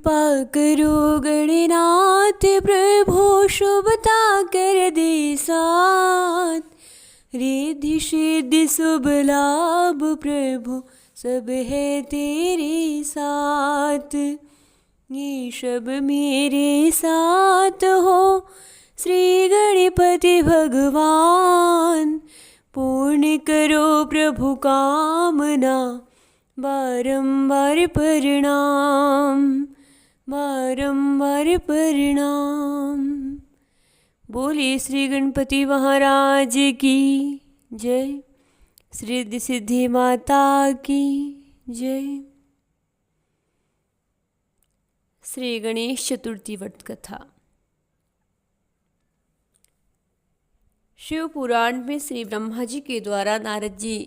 कृपा करो गणनाथ प्रभु शुभता कर दे साथ। रिद्धि सिद्धि शुभ लाभ प्रभु सब है तेरे साथ। ये सब मेरे साथ हो श्री गणपति भगवान। पूर्ण करो प्रभु कामना बारंबार प्रणाम बारंबार प्रणाम। बोलिए श्री गणपति महाराज की जय। श्री रिद्धि सिद्धि माता की जय। श्री गणेश चतुर्थी व्रत कथा। शिव पुराण में श्री ब्रह्मा जी के द्वारा नारद जी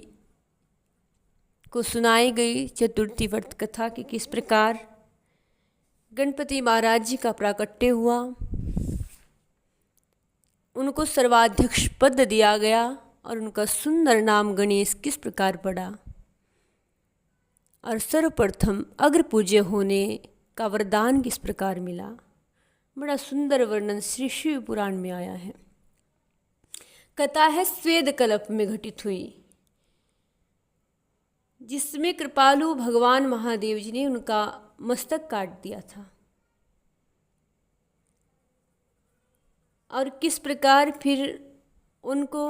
को सुनाई गई चतुर्थी व्रत कथा कि किस प्रकार गणपति महाराज जी का प्राकट्य हुआ, उनको सर्वाध्यक्ष पद दिया गया और उनका सुंदर नाम गणेश किस प्रकार पड़ा और सर्वप्रथम अग्र पूज्य होने का वरदान किस प्रकार मिला। बड़ा सुंदर वर्णन श्री शिव पुराण में आया है। कथा है स्वेद कल्प में घटित हुई, जिसमें कृपालु भगवान महादेव जी ने उनका मस्तक काट दिया था और किस प्रकार फिर उनको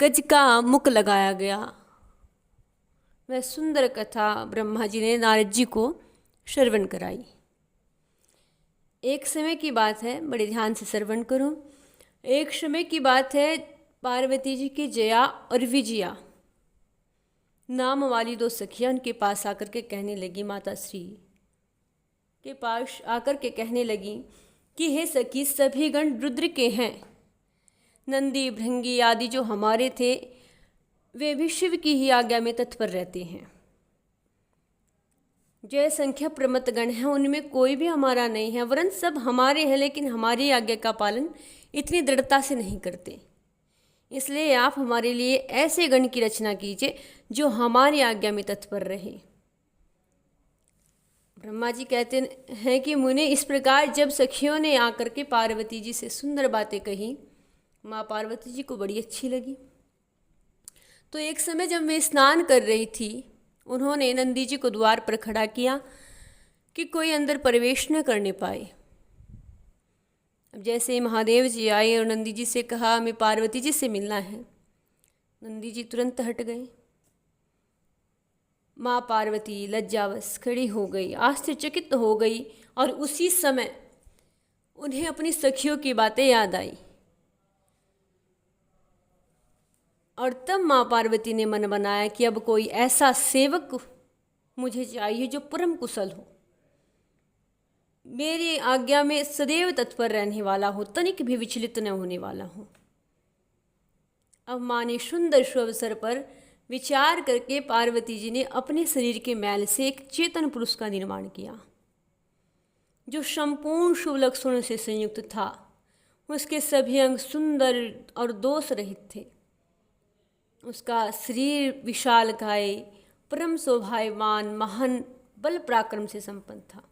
गज का मुख लगाया गया। वह सुंदर कथा ब्रह्मा जी ने नारद जी को श्रवण कराई। एक समय की बात है, बड़े ध्यान से श्रवण करो। एक समय की बात है, पार्वती जी की जया और विजया नाम वाली दो सखियां उनके पास आकर के कहने लगी, माता श्री के पास आकर के कहने लगी कि हे सखी, सभी गण रुद्र के हैं। नंदी भृंगी आदि जो हमारे थे वे भी शिव की ही आज्ञा में तत्पर रहते हैं। जय संख्या प्रमत गण हैं, उनमें कोई भी हमारा नहीं है, वरन सब हमारे हैं, लेकिन हमारी आज्ञा का पालन इतनी दृढ़ता से नहीं करते। इसलिए आप हमारे लिए ऐसे गण की रचना कीजिए जो हमारी आज्ञा में तत्पर रहे। ब्रह्मा जी कहते हैं कि मुने, इस प्रकार जब सखियों ने आकर के पार्वती जी से सुंदर बातें कही, माँ पार्वती जी को बड़ी अच्छी लगी। तो एक समय जब मैं स्नान कर रही थी, उन्होंने नंदी जी को द्वार पर खड़ा किया कि कोई अंदर प्रवेश न करने पाए। अब जैसे महादेव जी आए और नंदी जी से कहा हमें पार्वती जी से मिलना है, नंदी जी तुरंत हट गए। माँ पार्वती लज्जावश खड़ी हो गई, आश्चर्यचकित हो गई और उसी समय उन्हें अपनी सखियों की बातें याद आई और तब माँ पार्वती ने मन बनाया कि अब कोई ऐसा सेवक मुझे चाहिए जो परम कुशल हो, मेरी आज्ञा में सदैव तत्पर रहने वाला हो, तनिक भी विचलित न होने वाला हो। अब माँ ने सुंदर सुअवसर पर विचार करके पार्वती जी ने अपने शरीर के मैल से एक चेतन पुरुष का निर्माण किया, जो संपूर्ण शुभ लक्षणों से संयुक्त था। उसके सभी अंग सुंदर और दोष रहित थे। उसका शरीर विशालकाय, परम शोभायमान, महान बल पराक्रम से संपन्न था।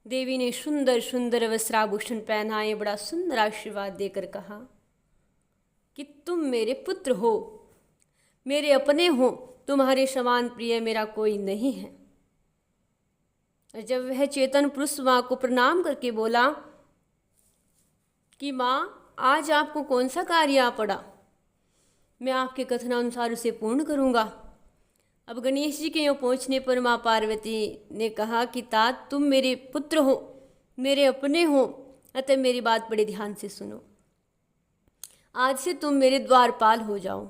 देवी ने सुंदर सुंदर वस्त्राभूषण पहनाए, बड़ा सुंदर आशीर्वाद देकर कहा कि तुम मेरे पुत्र हो, मेरे अपने हो, तुम्हारे समान प्रिय मेरा कोई नहीं है। और जब वह चेतन पुरुष माँ को प्रणाम करके बोला कि माँ, आज आपको कौन सा कार्य आ पड़ा, मैं आपके कथनानुसार उसे पूर्ण करूँगा। अब गणेश जी के यहाँ पहुँचने पर माँ पार्वती ने कहा कि तात, तुम मेरे पुत्र हो, मेरे अपने हो, अतः मेरी बात बड़े ध्यान से सुनो। आज से तुम मेरे द्वारपाल हो जाओ।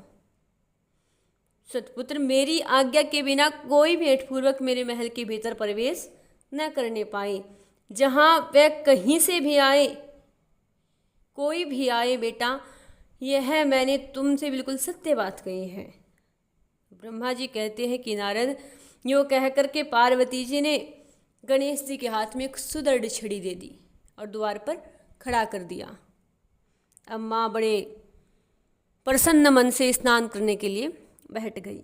सतपुत्र, मेरी आज्ञा के बिना कोई भी हेतुपूर्वक मेरे महल के भीतर प्रवेश न करने पाए। जहाँ वह कहीं से भी आए, कोई भी आए बेटा, यह मैंने तुमसे बिल्कुल सत्य बात कही है। ब्रह्मा जी कहते हैं कि नारद, यो कह करके पार्वती जी ने गणेश जी के हाथ में एक सुदृढ़ छड़ी दे दी और द्वार पर खड़ा कर दिया। अब माँ बड़े प्रसन्न मन से स्नान करने के लिए बैठ गई।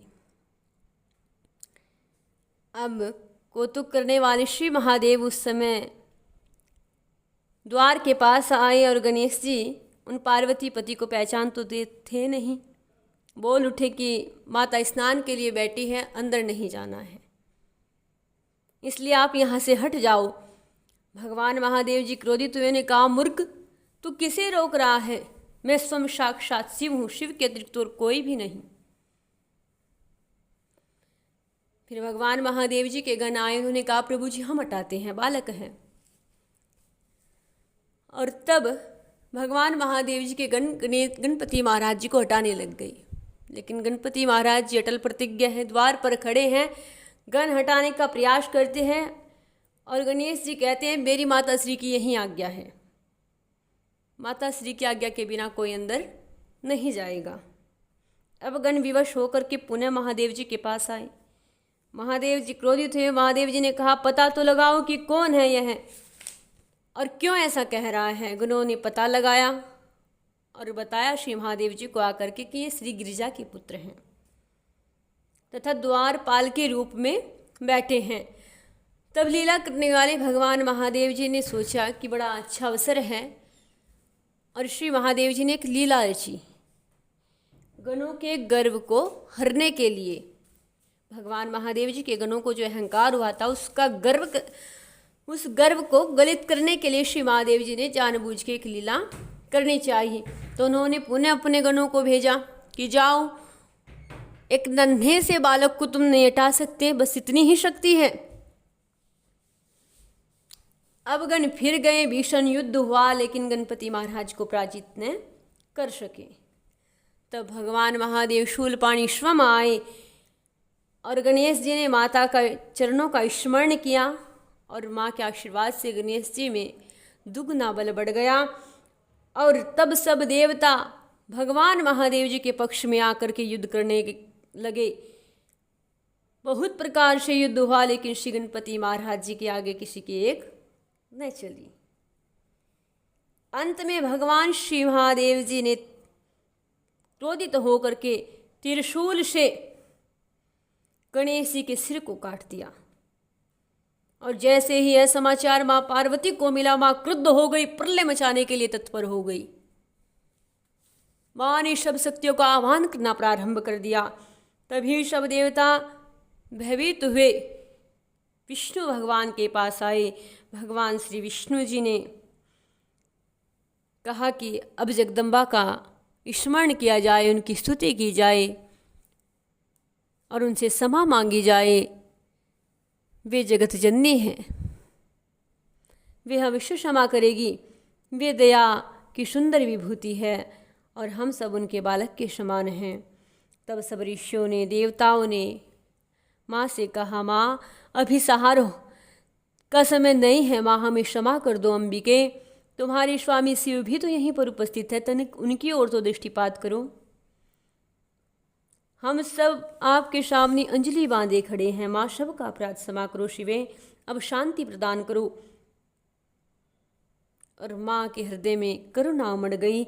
अब कौतुक करने वाले श्री महादेव उस समय द्वार के पास आए और गणेश जी उन पार्वती पति को पहचान तो थे नहीं। बोल उठे कि माता स्नान के लिए बैठी है, अंदर नहीं जाना है, इसलिए आप यहाँ से हट जाओ। भगवान महादेव जी क्रोधित हुए ने कहा, मूर्ख, तू किसे रोक रहा है? मैं स्वयं साक्षात शिव हूँ, शिव के अतिरिक्त और कोई भी नहीं। फिर भगवान महादेव जी के गण आए, उन्होंने कहा, प्रभु जी हम हटाते हैं, बालक है। और तब भगवान महादेव जी के गणपति महाराज जी को हटाने लग गई, लेकिन गणपति महाराज जी अटल प्रतिज्ञ हैं, द्वार पर खड़े हैं, गण हटाने का प्रयास करते हैं और गणेश जी कहते हैं, मेरी माता श्री की यही आज्ञा है, माता श्री की आज्ञा के बिना कोई अंदर नहीं जाएगा। अब गण विवश होकर के पुनः महादेव जी के पास आए। महादेव जी क्रोधित हुए। महादेव जी ने कहा, पता तो लगाओ कि कौन है यह और क्यों ऐसा कह रहा है। गणों ने पता लगाया और बताया श्री महादेव जी को आकर के कि ये श्री गिरिजा के पुत्र हैं तथा द्वारपाल के रूप में बैठे हैं। तब लीला करने वाले भगवान महादेव जी ने सोचा कि बड़ा अच्छा अवसर है और श्री महादेव जी ने एक लीला रची। गणों के गर्व को हरने के लिए, भगवान महादेव जी के गणों को जो अहंकार हुआ था उस गर्व को गलित करने के लिए श्री महादेव जी ने जानबूझ के एक लीला करनी चाहिए। तो उन्होंने पुनः अपने गणों को भेजा कि जाओ, एक नन्हे से बालक को तुम नहीं हटा सकते, बस इतनी ही शक्ति है। अब गण फिर गए, भीषण युद्ध हुआ, लेकिन गणपति महाराज को पराजित न कर सके। तब भगवान महादेव शूलपाणी स्वयं आए और गणेश जी ने माता का चरणों का स्मरण किया और माँ के आशीर्वाद से गणेश जी में दुगना बल बढ़ गया। और तब सब देवता भगवान महादेव जी के पक्ष में आकर के युद्ध करने लगे। बहुत प्रकार से युद्ध हुआ, लेकिन श्री गणपति महाराज जी के आगे किसी की एक न चली। अंत में भगवान श्री महादेव जी ने क्रोधित होकर के त्रिशूल से गणेश जी के सिर को काट दिया। और जैसे ही यह समाचार माँ पार्वती को मिला, माँ क्रुद्ध हो गई, प्रलय मचाने के लिए तत्पर हो गई। माँ ने सब शक्तियों का आह्वान करना प्रारंभ कर दिया। तभी सब देवता भयभीत हुए, विष्णु भगवान के पास आए। भगवान श्री विष्णु जी ने कहा कि अब जगदम्बा का स्मरण किया जाए, उनकी स्तुति की जाए और उनसे क्षमा मांगी जाए। वे जगत जननी हैं, वे अवश्य क्षमा करेगी। वे दया की सुंदर विभूति है और हम सब उनके बालक के समान हैं। तब सब ऋषियों ने, देवताओं ने माँ से कहा, माँ अभी समारोह का समय नहीं है, माँ हमें क्षमा कर दो। अंबिके, तुम्हारे स्वामी शिव भी तो यहीं पर उपस्थित है, तनिक उनकी ओर तो दृष्टिपात करो। हम सब आपके सामने अंजलि बांधे खड़े हैं। माँ सबका अपराध क्षमा करो शिवे, अब शांति प्रदान करो। और माँ के हृदय में करुणा उमड़ गई।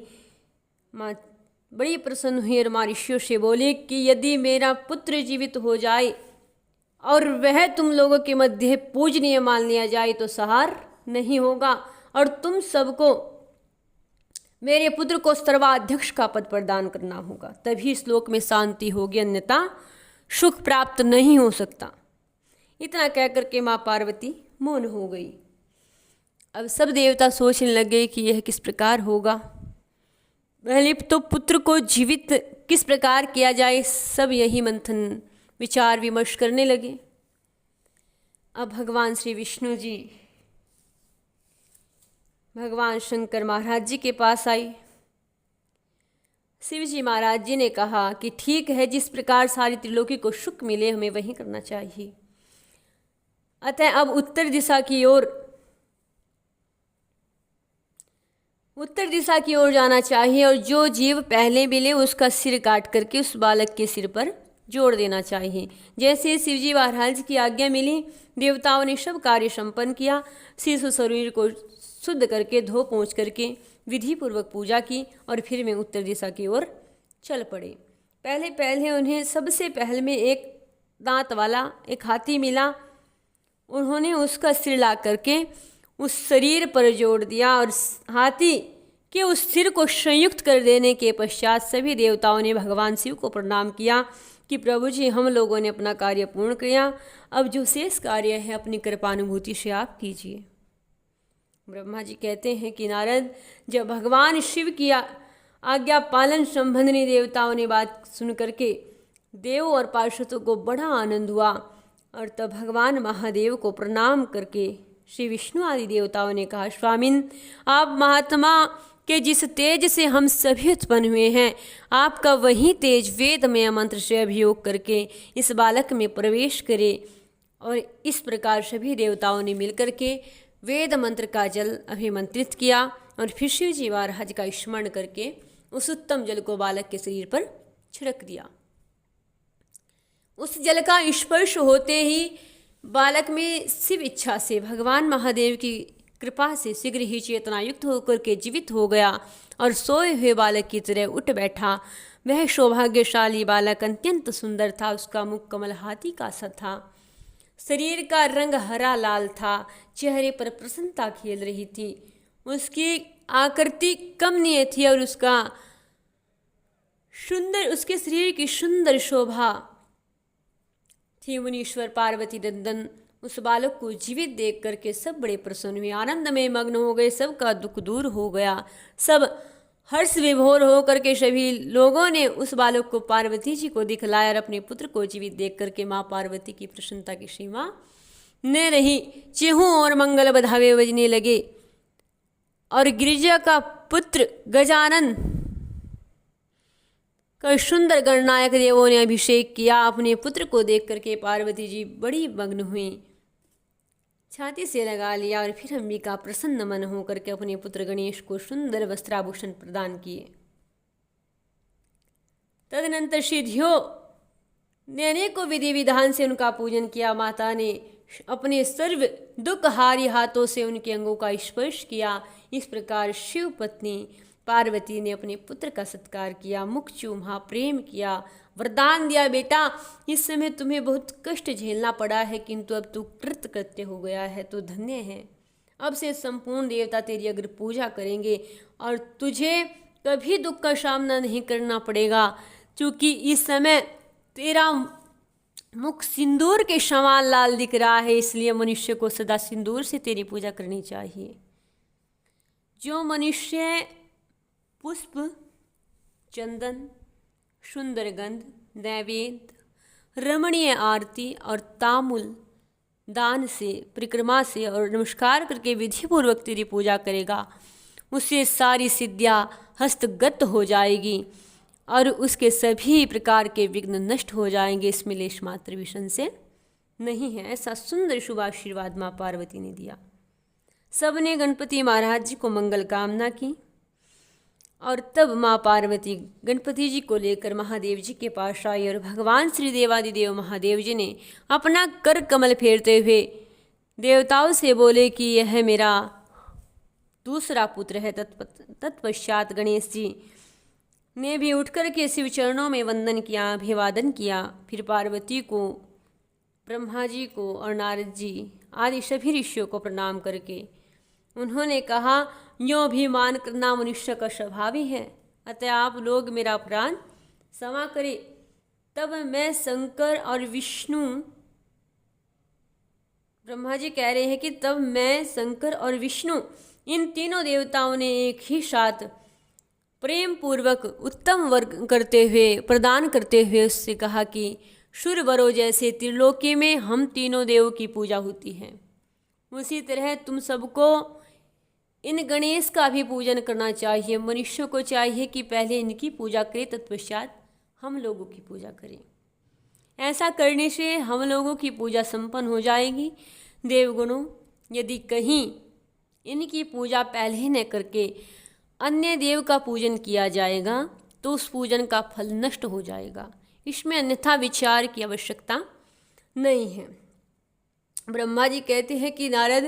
माँ बड़ी प्रसन्न हुई और माँ ऋषियों से बोली कि यदि मेरा पुत्र जीवित हो जाए और वह तुम लोगों के मध्य पूजनीय मान लिया जाए तो सहार नहीं होगा और तुम सबको मेरे पुत्र को सर्वाध्यक्ष का पद प्रदान करना होगा, तभी इस लोक में शांति होगी, अन्यथा सुख प्राप्त नहीं हो सकता। इतना कह करके माँ पार्वती मौन हो गई। अब सब देवता सोचने लगे कि यह किस प्रकार होगा। पहले तो पुत्र को जीवित किस प्रकार किया जाए, सब यही मंथन विचार विमर्श करने लगे। अब भगवान श्री विष्णु जी भगवान शंकर महाराज जी के पास आई। शिव जी महाराज जी ने कहा कि ठीक है, जिस प्रकार सारी त्रिलोकी को सुख मिले हमें वही करना चाहिए। अतः अब उत्तर दिशा की ओर जाना चाहिए और जो जीव पहले मिले उसका सिर काट करके उस बालक के सिर पर जोड़ देना चाहिए। जैसे शिवजी महाराज की आज्ञा मिली, देवताओं ने सब कार्य संपन्न किया। शिशु शरीर को शुद्ध करके धो पोंछ करके विधि पूर्वक पूजा की और फिर वे उत्तर दिशा की ओर चल पड़े। पहले उन्हें सबसे पहले में एक दांत वाला एक हाथी मिला। उन्होंने उसका सिर ला करके उस शरीर पर जोड़ दिया और हाथी के उस सिर को संयुक्त कर देने के पश्चात सभी देवताओं ने भगवान शिव को प्रणाम किया कि प्रभु जी, हम लोगों ने अपना कार्य पूर्ण किया, अब जो शेष कार्य है अपनी कृपानुभूति से आप कीजिए। ब्रह्मा जी कहते हैं कि नारद, जब भगवान शिव की आज्ञा पालन संबंधी देवताओं ने बात सुन करके देव और पार्षदों को बड़ा आनंद हुआ और तब भगवान महादेव को प्रणाम करके श्री विष्णु आदि देवताओं ने कहा, स्वामिन, आप महात्मा के जिस तेज से हम सभी उत्पन्न हुए हैं, आपका वही तेज वेदमय मंत्र से अभियोग करके इस बालक में प्रवेश करे। और इस प्रकार सभी देवताओं ने मिलकर के वेद मंत्र का जल अभिमंत्रित किया और फिर शिव जी महाराज का स्मरण करके उस उत्तम जल को बालक के शरीर पर छिड़क दिया। उस जल का स्पर्श होते ही बालक में शिव इच्छा से भगवान महादेव की कृपा से शीघ्र ही चेतनायुक्त होकर के जीवित हो गया और सोए हुए बालक की तरह उठ बैठा। वह सौभाग्यशाली बालक अत्यंत सुंदर था। उसका मुख कमल हाथी का सा था, शरीर का रंग हरा लाल था, चेहरे पर प्रसन्नता खेल रही थी, उसकी आकृति कमनीय थी और उसके शरीर की सुंदर शोभा थी। मुनीश्वर पार्वती नंदन उस बालक को जीवित देख करके सब बड़े प्रसन्न हुए, आनंद में मग्न हो गए, सबका दुख दूर हो गया। सब हर्ष विभोर हो करके सभी लोगों ने उस बालक को पार्वती जी को दिखलाया और अपने पुत्र को जीवित देख करके माँ पार्वती की प्रसन्नता की सीमा न रही। चेहू और मंगल बधावे बजने लगे और गिरिजा का पुत्र गजानन का सुंदर गणनायक देवों ने अभिषेक किया। अपने पुत्र को देख करके पार्वती जी बड़ी मग्न हुई, छाती से लगा लिया और फिर अंबिका प्रसन्न मन होकर के अपने पुत्र गणेश को सुंदर वस्त्राभूषण प्रदान किए। तदनंतर सिद्धियों ने अनेकों विधि विधान से उनका पूजन किया। माता ने अपने सर्व दुखहारी हाथों से उनके अंगों का स्पर्श किया। इस प्रकार शिव पत्नी पार्वती ने अपने पुत्र का सत्कार किया, मुख चूमा, प्रेम किया, वरदान दिया, बेटा इस समय तुम्हें बहुत कष्ट झेलना पड़ा है, किंतु अब तू कृतकृत्य हो गया है तो धन्य है। अब से संपूर्ण देवता तेरी अगर पूजा करेंगे और तुझे कभी दुख का सामना नहीं करना पड़ेगा, क्योंकि इस समय तेरा मुख सिंदूर के समान लाल दिख रहा है, इसलिए मनुष्य को सदा सिंदूर से तेरी पूजा करनी चाहिए। जो मनुष्य पुष्प, चंदन, सुंदर गंध, नैवेद्य, रमणीय आरती और तामुल दान से, परिक्रमा से और नमस्कार करके विधिपूर्वक तेरी पूजा करेगा, उससे सारी सिद्धियाँ हस्तगत हो जाएगी और उसके सभी प्रकार के विघ्न नष्ट हो जाएंगे। इसमें लेश मात्र भी संशय नहीं है। ऐसा सुंदर शुभ आशीर्वाद माँ पार्वती ने दिया। सबने गणपति महाराज जी को मंगल कामना की और तब माँ पार्वती गणपति जी को लेकर महादेव जी के पास आई और भगवान श्री देवादिदेव महादेव जी ने अपना कर कमल फेरते हुए देवताओं से बोले कि यह मेरा दूसरा पुत्र है। तत्पश्चात गणेश जी ने भी उठकर के शिव चरणों में वंदन किया, अभिवादन किया। फिर पार्वती को, ब्रह्मा जी को और नारद जी आदि सभी ऋषियों को प्रणाम करके उन्होंने कहा, यो अभिमान करना मनुष्य का स्वभाव ही है, अतः आप लोग मेरा प्राण क्षमा करें। तब मैं शंकर और विष्णु, ब्रह्मा जी कह रहे हैं कि तब मैं शंकर और विष्णु इन तीनों देवताओं ने एक ही साथ प्रेम पूर्वक उत्तम वर्ग करते हुए प्रदान करते हुए उससे कहा कि शूरवरों जैसे त्रिलोकी में हम तीनों देवों की पूजा होती है, उसी तरह तुम सबको इन गणेश का भी पूजन करना चाहिए। मनुष्यों को चाहिए कि पहले इनकी पूजा करें, तत्पश्चात हम लोगों की पूजा करें। ऐसा करने से हम लोगों की पूजा संपन्न हो जाएगी। देवगुणों, यदि कहीं इनकी पूजा पहले न करके अन्य देव का पूजन किया जाएगा तो उस पूजन का फल नष्ट हो जाएगा। इसमें अन्यथा विचार की आवश्यकता नहीं है। ब्रह्मा जी कहते हैं कि नारद,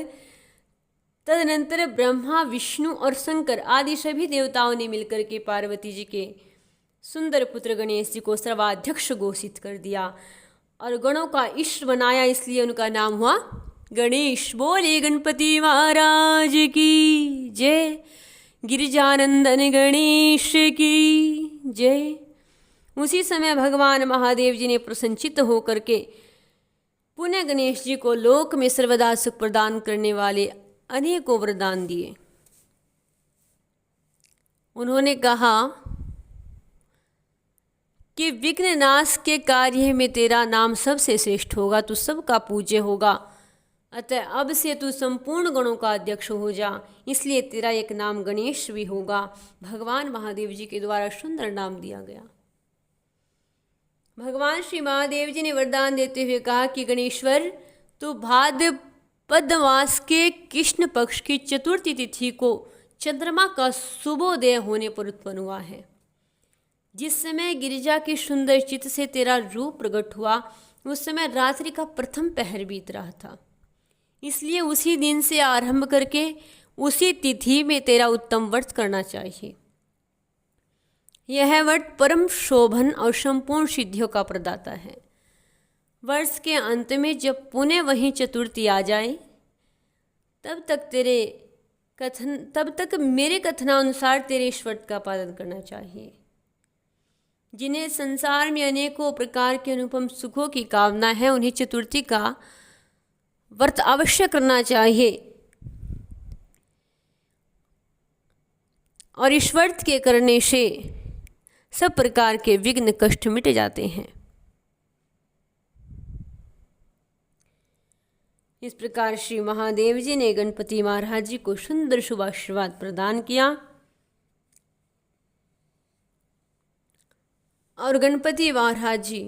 तदनंतर ब्रह्मा, विष्णु और शंकर आदि सभी देवताओं ने मिलकर के पार्वती जी के सुंदर पुत्र गणेश जी को सर्वाध्यक्ष घोषित कर दिया और गणों का इष्ट बनाया, इसलिए उनका नाम हुआ गणेश बोले गणपति महाराज की जय, गिरिजानंदन गणेश की जय। उसी समय भगवान महादेव जी ने प्रसन्नचित्त होकर के पुनः गणेश जी को लोक में सर्वदा सुख प्रदान करने वाले अनेकों वरदान दिए। उन्होंने कहा कि विघ्न नाश के कार्य में तेरा नाम सबसे श्रेष्ठ होगा, तू सबका पूज्य होगा, अतः अब से तू संपूर्ण गणों का अध्यक्ष हो जा, इसलिए तेरा एक नाम गणेश भी होगा। भगवान महादेव जी के द्वारा सुंदर नाम दिया गया। भगवान श्री महादेव जी ने वरदान देते हुए कहा कि गणेश्वर, तू भाद्रपद मास के कृष्ण पक्ष की चतुर्थी तिथि को चंद्रमा का शुभोदय होने पर उत्पन्न हुआ है। जिस समय गिरिजा के सुंदर चित्त से तेरा रूप प्रकट हुआ, उस समय रात्रि का प्रथम पहर बीत रहा था, इसलिए उसी दिन से आरंभ करके उसी तिथि में तेरा उत्तम व्रत करना चाहिए। यह व्रत परम शोभन और संपूर्ण सिद्धियों का प्रदाता है। वर्ष के अंत में जब पुनः वही चतुर्थी आ जाए, तब तक मेरे कथनानुसार तेरे इस व्रत का पालन करना चाहिए। जिन्हें संसार में अनेकों प्रकार के अनुपम सुखों की कामना है, उन्हें चतुर्थी का व्रत अवश्य करना चाहिए और इस व्रत के करने से सब प्रकार के विघ्न कष्ट मिट जाते हैं। इस प्रकार श्री महादेव जी ने गणपति महाराज जी को सुंदर शुभ आशीर्वाद प्रदान किया और गणपति महाराज जी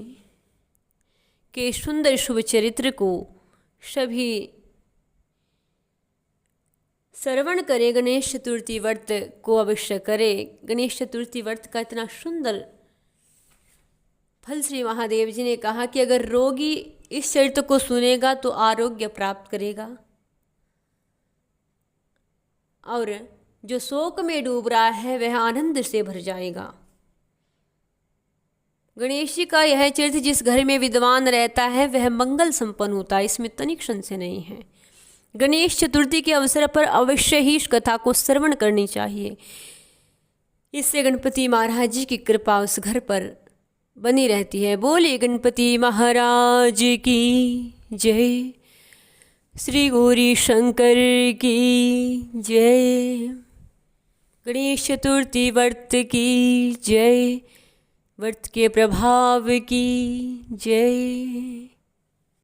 के सुंदर शुभ चरित्र को सभी श्रवण करे, गणेश चतुर्थी व्रत को अवश्य करे। गणेश चतुर्थी व्रत का इतना सुंदर फल श्री महादेव जी ने कहा कि अगर रोगी इस चरित्र को सुनेगा तो आरोग्य प्राप्त करेगा, और जो शोक में डूब रहा है वह आनंद से भर जाएगा। गणेश जी का यह चरित्र जिस घर में विद्वान रहता है वह मंगल संपन्न होता है, इसमें तनिक संशय नहीं है। गणेश चतुर्थी के अवसर पर अवश्य ही इस कथा को श्रवण करनी चाहिए। इससे गणपति महाराज जी की कृपा उस घर पर बनी रहती है। बोले गणपति महाराज की जय, श्री गौरी शंकर की जय, गणेश चतुर्थी व्रत की जय, व्रत के प्रभाव की जय।